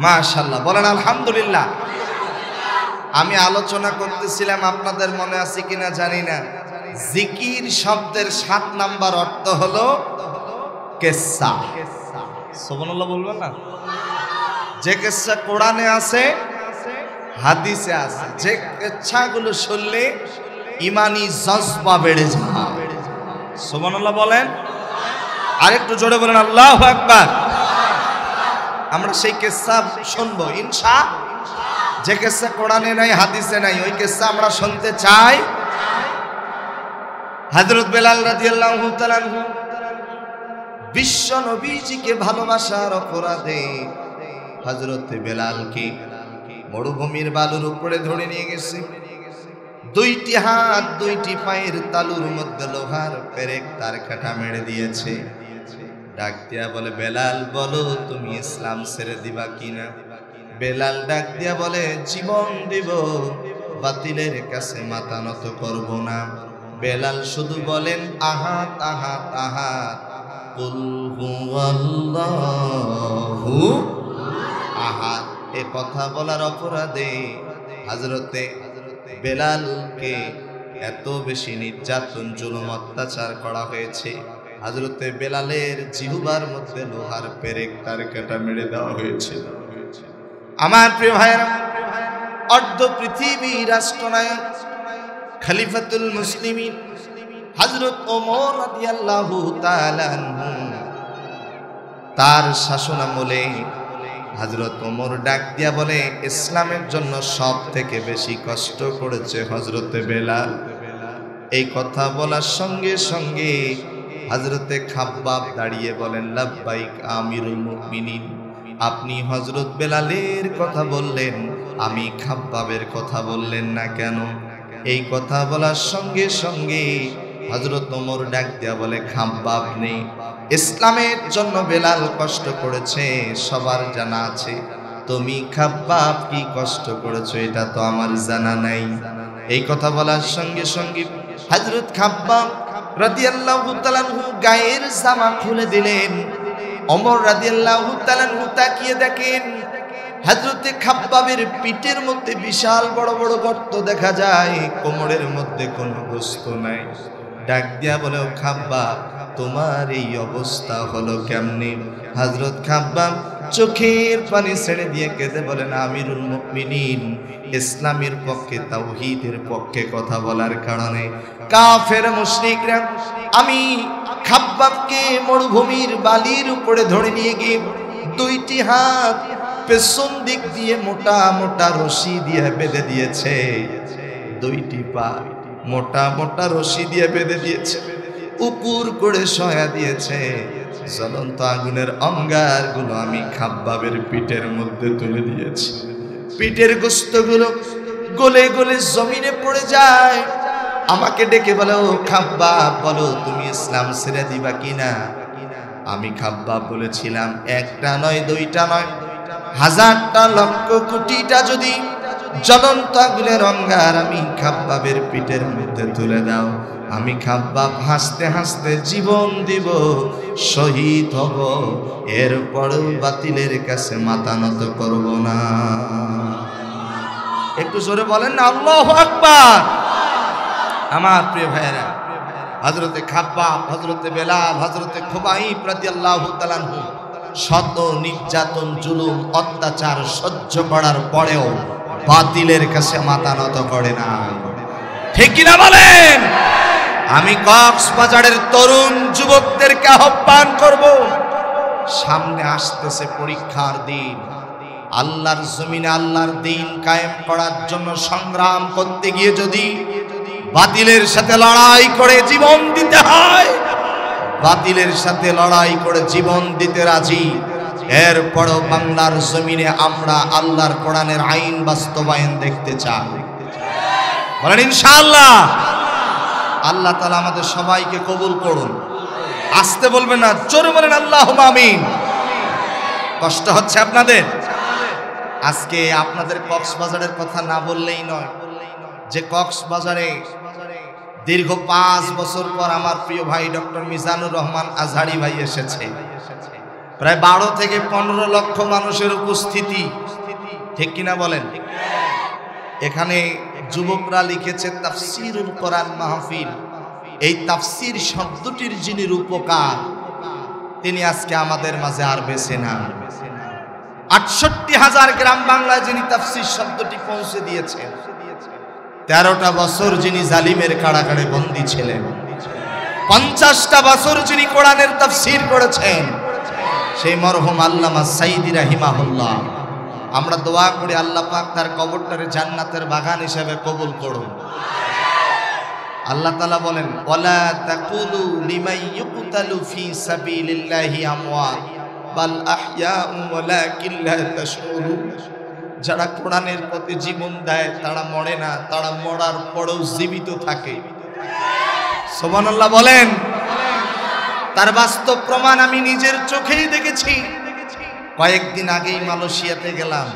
মাশাআল্লাহ বলেন আলহামদুলিল্লাহ। আমি আলোচনা করতেছিলাম, আপনাদের মনে আছে কিনা জানি না, জিকির শব্দের 7 নাম্বার অর্থ হলো কিসসা। সুবহানাল্লাহ বলবেন না? যে কিসসা কোরআনে আছে, হাদিসে আছে, যে কিসসাগুলো শুনলে ঈমানি জজবা বেড়ে যায়। সুবহানাল্লাহ বলেন, আরেকটু জোরে বলেন আল্লাহু আকবার। আমরা সেই কিসসা শুনবো ইনশাআল্লাহ। যে কিসসা কোরআনে নাই, হাদিসে নাই, ওই কিসসা আমরা শুনতে চাই। হযরত বেলাল রাদিয়াল্লাহু তাআলা আনহু বিশ্ব নবীজিকে ভালোবাসার অপরাধে হযরত বেলালকে মরুভূমির বালুর উপরে ধরে নিয়ে গেছে। 2টি হাত 2টি পায়ের তালুর মধ্যে লোহার পেরেক তার কাটা মেরে দিয়েছে। ডাক দিয়া বলে, বেলাল বলো তুমি ইসলাম ছেড়ে দিবা কিনা? বেলাল ডাক দিয়া বলে, জীবন দিব, বাতিলের কাছে মাথা নত করব না। বেলাল শুধু বলেন আহাত আহাত আহাত, কুল হুয়াল্লাহু আহাদ। এ কথা বলার অপরাধে হযরতে বেলালকে এত বেশি নির্যাতন জুলুম অত্যাচার করা হয়েছে, হযরতে বেলালের জিহ্বার মধ্যে লোহার পেরেক তার কাটা মেরে দেওয়া হয়েছিল। আমার প্রিয় ভাইরা, অর্ধ পৃথিবীর রাষ্ট্রনায়ক খলিফাতুল মুসলিমিন হযরত ওমর রাদিয়াল্লাহু তাআলা আনহু তার শাসনামলে হযরত ওমর ডাক দিয়া বলে, ইসলামের জন্য সব থেকে বেশি কষ্ট করেছে হযরতে বেলাল। এই কথা বলার সঙ্গে সঙ্গে হযরতে খাব্বাব দাঁড়িয়ে বলেন, লাব্বাইক আমিরুল মুমিনিন। আপনি হযরত বেলালের কথা বললেন, আমি খাব্বাবের কথা বললেন না কেন? এই কথা বলার সঙ্গে সঙ্গে হযরত ওমর ডাক দিয়া বলে, খাব্বাব নেই, ইসলামের জন্য বেলাল কষ্ট করেছে সবার জানা আছে, তুমি খাব্বাব কি কষ্ট করেছো এটা তো আমার জানা নাই। এই কথা বলার সঙ্গে সঙ্গে হযরত খাব্বাব রাদিয়াল্লাহু তাআলা আনহু গায়ের জামা খুলে দিলেন। ওমর রাদিয়াল্লাহু তাআলা আনহু তাকিয়ে দেখেন হযরতে খাব্বাবের পিঠের মধ্যে বিশাল বড় বড় গর্ত দেখা যায়, কোমরের মধ্যে কোনো গোস্ত নাই। ডাক দিয়া বলে, ও খাব্বাব, তোমার এই অবস্থা হলো কেমনে? হযরত খাব্বাব চোখের পানি ছেড়ে দিয়ে কেঁদে বলেন, আমিরুল মুমিনিন, ইসলামের পক্ষে তাওহীদের পক্ষে কথা বলার কারণে কাফের মুশরিকরা আমি খাব্বাবকে মরুভূমির বালির উপরে ধরে নিয়ে গিয়ে দুইটি হাত পেছন দিক দিয়ে মোটা মোটা রশি দিয়ে বেঁধে দিয়েছে, দুইটি পা মোটা মোটা রশি দিয়ে বেঁধে দিয়েছে, উপর করে সয়া দিয়েছে। জ্বলন্ত আগুনের অঙ্গারগুলো আমি খাব্বাবের পিঠের মধ্যে তুলে দিয়েছি। পিঠের গোশতগুলো গলে গলে জমিনে পড়ে যায়। আমাকে ডেকে বলে, ও খাব্বাব, বলো তুমি ইসলাম ছেড়ে দিবা কিনা? আমি খাব্বাব বলেছিলাম, একটা নয়, দুইটা নয়, হাজারটা লক্ষ কোটিটা যদি জ্বলন্ত আগুনের অঙ্গার আমি খাব্বাবের পিঠের মধ্যে তুলে দাও, আমি খাব্বাব হাসতে হাসতে জীবন দিব, শহীদ হব, এরপরেও বাতিলের কাছে মাথা নত করব না। একটু জোরে বলেন না আল্লাহু আকবার। আমার প্রিয় ভাইয়েরা, হযরতে খাব্বাব, হযরতে বেলাল, হযরতে খুবাইব রাদিয়াল্লাহু তাআলা আনহু শত নির্যাতন, জুলুম, অত্যাচার সহ্য করার পরেও বাতিলের কাছে মাথা নত করে না। ঠিক কিনা বলেন? আমি কক্সবাজারের তরুণ যুবকদেরকে আহ্বান করব, সামনে আসতেছে পরীক্ষার দিন। আল্লাহর জমিনে আল্লাহর দিন কায়েম করার জন্য সংগ্রাম করতে গিয়ে যদি বাতিলের সাথে লড়াই করে জীবন দিতে হয়, বাতিলের সাথে লড়াই করে জীবন দিতে রাজি, এরপরও বাংলার জমিনে আমরা আল্লাহর কোরআনের আইন বাস্তবায়ন দেখতে চাই। বলেন ইনশাআল্লাহ। আল্লাহ তাআলা আমাদের সবাইকে কবুল করুন। আসতে বলবেন না, জোরে বলেন আল্লাহুম্মা আমিন। কষ্ট হচ্ছে আপনাদের? আজকে আপনাদের কক্সবাজারের কথা না বললেই নয়, যে কক্সবাজারে দীর্ঘ 5 বছর পর আমার প্রিয় ভাই ডক্টর মিজানুর রহমান আজহারি ভাই এসেছে। প্রায় 12 থেকে 15 লক্ষ মানুষের উপস্থিতি, ঠিক কিনা বলেন? এখানে যুবকরা লিখেছে তাফসীরুল কোরআন মাহফিল। এই তাফসীর শব্দটির যিনি রূপকার, তিনি আজকে আমাদের মাঝে আর বেঁচে না। 68,000 গ্রাম বাংলায় যিনি তাফসীর শব্দটি পৌঁছে দিয়েছেন, 13টা বছর যিনি জালিমের কারাগারে বন্দী ছিলেন, 50টা বছর যিনি কোরআনের তাফসীর করেছেন, সেই মরহুম আল্লামা সাইদি রাহিমাহুল্লাহ। আমরা দোয়া করি আল্লাহ পাক তার কবরটারে জান্নাতের বাগান হিসেবে কবুল করুন। আল্লাহ তাআলা বলেন, ওয়ালা তাকুলু লিমান ইউকতালু ফি সাবিলিল্লাহি আমওয়াত বাল আহইয়াউ ওয়ালাকিন লা তাশউরুন। যারা কোরআনের পথে জীবন দেয় তারা মরে না, তারা মরার পরেও জীবিত থাকে। সুবহানাল্লাহ বলেন। তার বাস্তব প্রমাণ আমি নিজের চোখেই দেখেছি। কয়েকদিন আগেই মালয়েশিয়াতে গেলাম,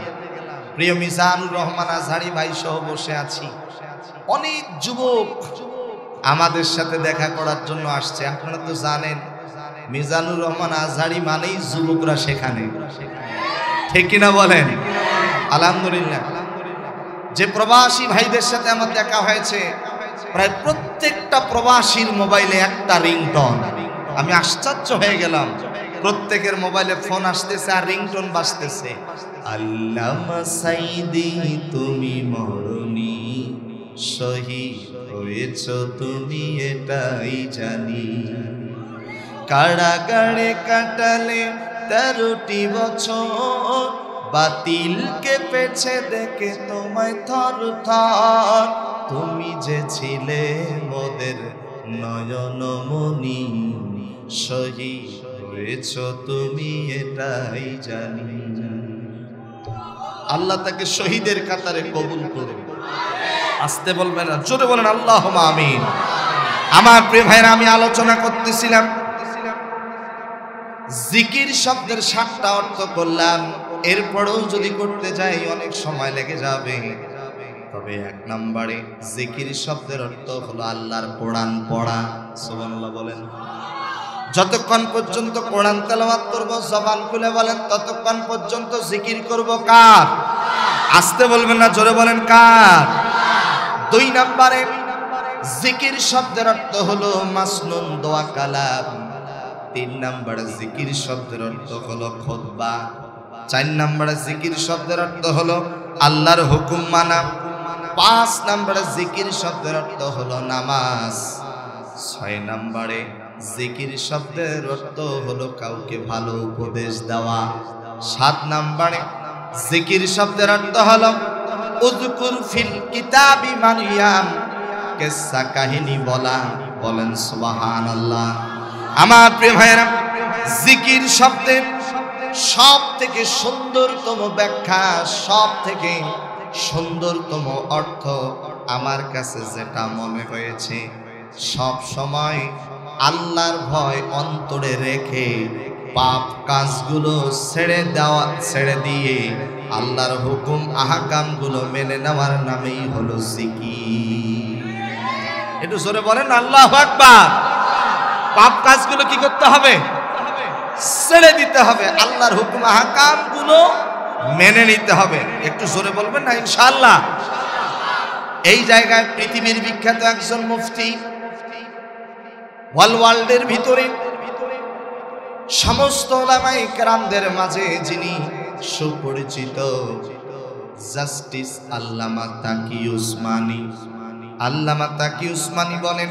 প্রিয় মিজানুর রহমান আজহারি ভাই সহ বসে আছি। অনেক যুবক আমাদের সাথে দেখা করার জন্য আসছে। আপনারা তো জানেন মিজানুর রহমান আজহারি মানেই যুবকরা সেখানে, ঠিক কিনা বলেন? আলহামদুলিল্লাহ। যে প্রবাসী ভাইদের সাথে আমার দেখা হয়েছে, প্রায় প্রত্যেকটা প্রবাসীর মোবাইলে একটা রিংটোন। আমি আশ্চর্য হয়ে গেলাম, প্রত্যেকের মোবাইলে ফোন আসতেছে আর রিংটোন বাজতেছে। আল্লামা সাইদি তুমি মরনি, শহীদ হয়েছ তুমি এটাই জানি, কারাগারে কাটালে 13টি বছর বাতিলকে পেছে দেখে তোমায় থর থর, তুমি যে ছিলে মোদের নয়নমণি, শহীদ হয়েছ তুমি এটাই জানি। আল্লাহ তাকে শহীদের কাতারে কবুল করুন। আসতে বলবেন না, জোরে বলেন আল্লাহুম্মা আমিন। আমার প্রিয় ভাইরা, আমি আলোচনা করতেছিলাম জিকির শব্দের 7টা অর্থ করলাম। এরপরেও যদি করতে যাই অনেক সময় লেগে যাবে। তবে 1 নম্বরে জিকির শব্দের অর্থ হলো আল্লাহর কোরআন পড়া। সুবহানাল্লাহ বলেন। যতক্ষণ পর্যন্ত কোরআন তেলাওয়াত করব, জবান খুলে বলেন, ততক্ষণ পর্যন্ত জিকির করব কার? আসতে বলবেন না, জোরে বলেন কার? 2 নম্বরে জিকির শব্দের অর্থ হলো মাসনুন দোয়া কালাম। 3 নম্বরে জিকির শব্দের অর্থ হলো খুতবা। 4 নম্বরে জিকির শব্দের অর্থ হলো আল্লাহর হুকুম মানা। 5 নম্বরে জিকির শব্দের অর্থ হলো নামাজ। 6 নম্বরে জিকির শব্দের অর্থ হলো কাউকে ভালো উপদেশ দেওয়া। 7 নম্বরে জিকির শব্দের অর্থ হলো উযকুর ফিল কিতাবি মারইয়াম, কিসসা কাহিনী বলা। বলেন সুবহানাল্লাহ। আমার প্রিয় ভাইরা, জিকির শব্দের সব থেকে সুন্দরতম ব্যাখ্যা, সব থেকে সুন্দরতম অর্থ আমার কাছে যেটা মনে হয়েছে, সব সময় আল্লাহর ভয় অন্তরে রেখে পাপ কাজগুলো ছেড়ে দিয়ে আল্লাহর হুকুম আহকামগুলো মেনে নেওয়ার নামেই হলো জিকির। একটু জোরে বলেন আল্লাহু আকবার। পাপ কাজগুলো কি করতে হবে? ছেড়ে দিতে হবে, আল্লাহর হুকুম আহকামগুলো মেনে নিতে হবে। একটু জোরে বলবেন না ইনশাআল্লাহ। এই জায়গায় পৃথিবীর বিখ্যাত একজন মুফতি, ওয়ার্ল্ডের ভিতরে সমস্ত উলামায়ে কেরামদের মাঝে যিনি সুপরিচিত, জাস্টিস আল্লামা তাকি উসমানী। আল্লামা তাকি উসমানী বলেন,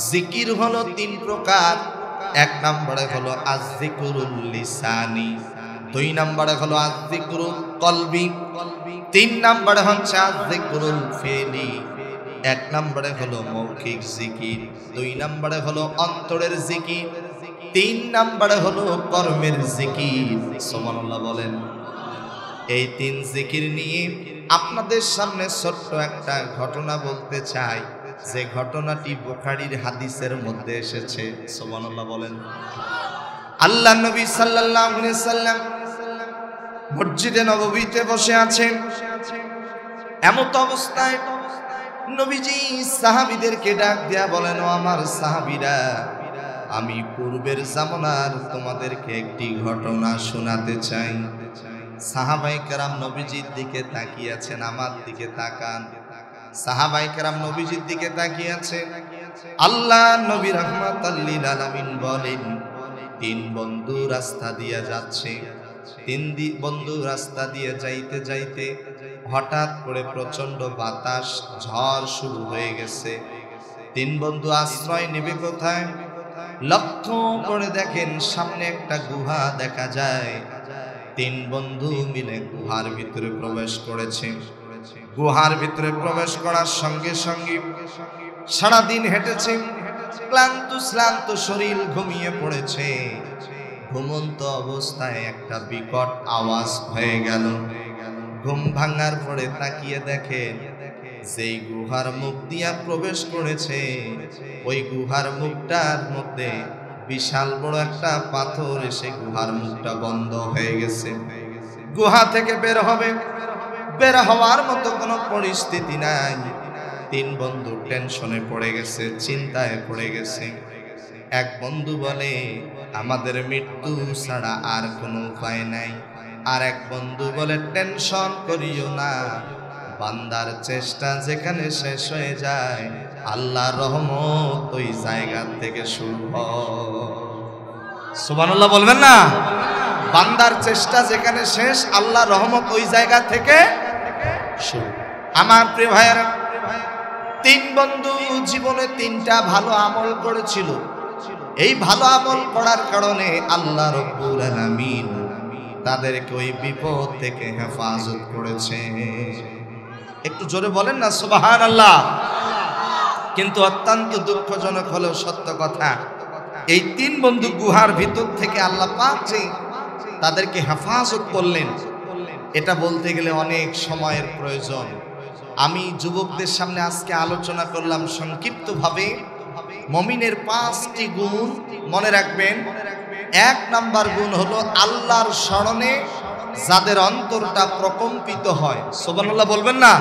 জিকির হলো 3 প্রকার। 1 নম্বরে হলো আযজিকরুল লিসানি, 2 নম্বরে হলো আযজিকরুল কলবি, 3 নম্বরে হচ্ছে আযজিকরুল ফিলি। 1 নম্বরে হলো মৌখিক জিকির, 2 নম্বরে হলো অন্তরের জিকির, 3 নম্বরে হলো কর্মের জিকির। সুবহানাল্লাহ বলেন। এই 3 জিকির নিয়ে আপনাদের সামনে ছোট্ট একটা ঘটনা বলতে চাই, যে ঘটনাটি বুখারীর হাদিসের মধ্যে এসেছে। সুবহানাল্লাহ বলেন। আল্লাহ নবী সাল্লাল্লাহু আলাইহি সাল্লাম মসজিদে নববীতে বসে আছেন। এমত অবস্থায় নবীজি সাহাবীদেরকে ডাক দিয়া বলেন, ও আমার সাহাবীরা, আমি পূর্বের জামানার তোমাদেরকে একটি ঘটনা শোনাতে চাই। সাহাবায়ে কেরাম নবীজির দিকে তাকিয়ে আছেন। আমার দিকে তাকান। সাহাবায়ে কেরাম নবীজির দিকে তাকিয়ে আছেন। আল্লাহ নবী রাহমাতাল লিল আলামিন বলেন, 3 বন্ধু রাস্তা দিয়ে যাচ্ছে। 3 বন্ধু রাস্তা দিয়ে যাইতে যাইতে হঠাৎ করে প্রচন্ড বাতাস, ঝড় শুরু হয়ে গেছে। 3 বন্ধু আশ্রয় নেবে কোথায়? লক্ষ্য করে দেখেন সামনে একটা গুহা দেখা যায়। 3 বন্ধু মিলে গুহার ভিতরে প্রবেশ করেছে। গুহার ভিতরে প্রবেশ করার সঙ্গে সঙ্গে সারাদিন হেঁটেছে, ক্লান্ত শরীর ঘুমিয়ে পড়েছে। ঘুমন্ত অবস্থায় একটা বিকট আওয়াজ হয়ে গেল। ঘুম ভাঙার পরে তাকিয়ে দেখেন যেই গুহার মুখ দিয়া প্রবেশ করেছে, ওই গুহার মুখটার মধ্যে বিশাল বড় একটা পাথর এসে গুহার মুখটা বন্ধ হয়ে গেছে। গুহা থেকে বের হওয়ার মতো কোনো পরিস্থিতি নাই। 3 বন্ধু টেনশনে পড়ে গেছে, চিন্তায় পড়ে গেছে। এক বন্ধু বলে, আমাদের মৃত্যু ছাড়া আর কোনো উপায় নাই। আর এক বন্ধু বলে, টেনশন করিও না, বান্দার চেষ্টা যেখানে শেষ হয়ে যায়, আল্লাহর রহমত ওই জায়গা থেকে শুরু হয়। সুবহানাল্লাহ বলবেন না? বান্দার চেষ্টা যেখানে শেষ, আল্লাহর রহমত ওই জায়গা থেকে শুরু। আমার প্রিয় ভাইয়েরা, 3 বন্ধু জীবনে 3টা ভালো আমল করেছিল। এই ভালো আমল করার কারণে আল্লাহ রাব্বুল আলামিন তাদেরকে ওই বিপদ থেকে হেফাজত করেছে। একটু জোরে বলেন না সুবহানাল্লাহ। কিন্তু অত্যন্ত দুঃখজনক হলেও সত্য কথা, এই তিন বন্ধু গুহার ভিতর থেকে আল্লাহ পাক যে তাদেরকে হেফাজত করলেন, এটা বলতে গেলে অনেক সময়ের প্রয়োজন। আমি যুবকদের সামনে আজকে আলোচনা করলাম সংক্ষিপ্তভাবে। মুমিনের 5টি গুণ মনে রাখবেন। 1 নাম্বার গুণ হলো আল্লাহর স্মরণে যাদের অন্তরটা প্রকম্পিত হয়। সুবহানাল্লাহ বলবেন না?